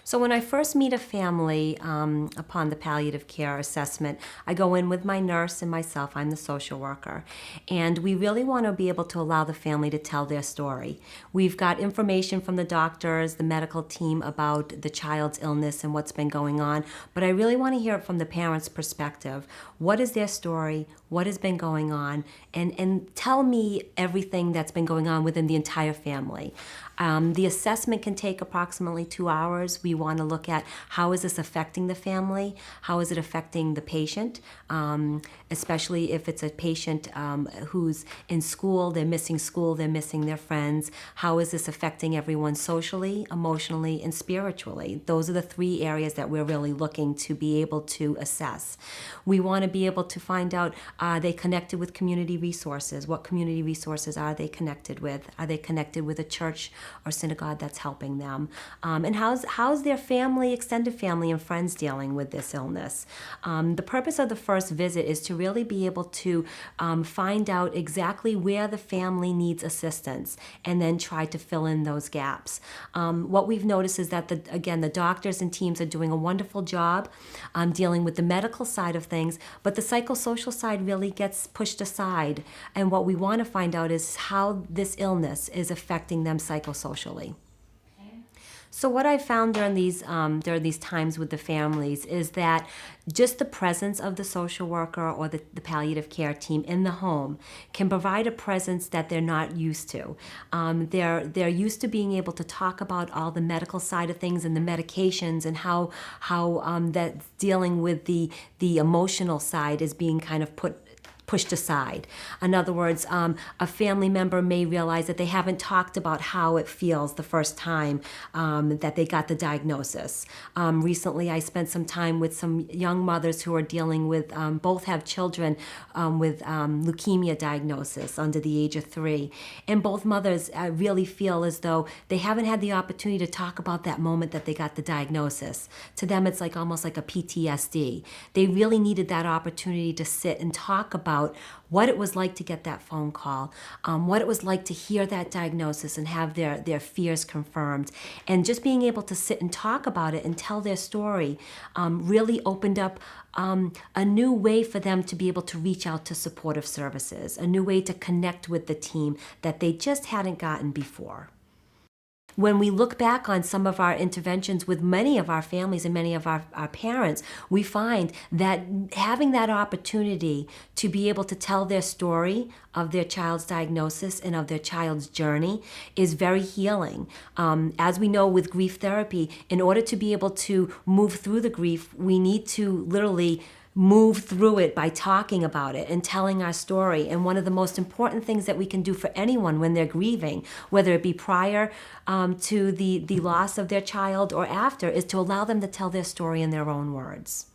So when I first meet a family upon the palliative care assessment, I go in with my nurse and myself. I'm the social worker. And we really want to be able to allow the family to tell their story. We've got information from the doctors, the medical team about the child's illness and what's been going on, but I really want to hear it from the parents' perspective. What is their story? What has been going on? And tell me everything that's been going on within the entire family. The assessment can take approximately 2 hours. We want to look at how is this affecting the family, how is it affecting the patient, especially if it's a patient who's in school, they're missing their friends. How is this affecting everyone socially, emotionally, and spiritually? Those are the 3 areas that we're really looking to be able to assess. We want to be able to find out, are they connected with community resources? What community resources are they connected with? Are they connected with a church or synagogue that's helping them? And how's their family, extended family and friends dealing with this illness? The purpose of the first visit is to really be able to find out exactly where the family needs assistance and then try to fill in those gaps. What we've noticed is that, the doctors and teams are doing a wonderful job dealing with the medical side of things, but the psychosocial side really gets pushed aside. And what we want to find out is how this illness is affecting them psychosocially. So what I found during these times with the families is that just the presence of the social worker or the palliative care team in the home can provide a presence that they're not used to. They're used to being able to talk about all the medical side of things and the medications and how that's dealing with the emotional side is being kind of pushed aside. In other words, a family member may realize that they haven't talked about how it feels the first time that they got the diagnosis. Recently, I spent some time with some young mothers who are dealing with, both have children with leukemia diagnosis under the age of 3. And both mothers really feel as though they haven't had the opportunity to talk about that moment that they got the diagnosis. To them, it's like almost like a PTSD. They really needed that opportunity to sit and talk about what it was like to get that phone call, what it was like to hear that diagnosis and have their fears confirmed. And just being able to sit and talk about it and tell their story really opened up a new way for them to be able to reach out to supportive services, a new way to connect with the team that they just hadn't gotten before. When we look back on some of our interventions with many of our families and many of our parents, we find that having that opportunity to be able to tell their story of their child's diagnosis and of their child's journey is very healing. As we know with grief therapy, in order to be able to move through the grief, we need to literally move through it by talking about it and telling our story. And one of the most important things that we can do for anyone when they're grieving, whether it be prior to the loss of their child or after, is to allow them to tell their story in their own words.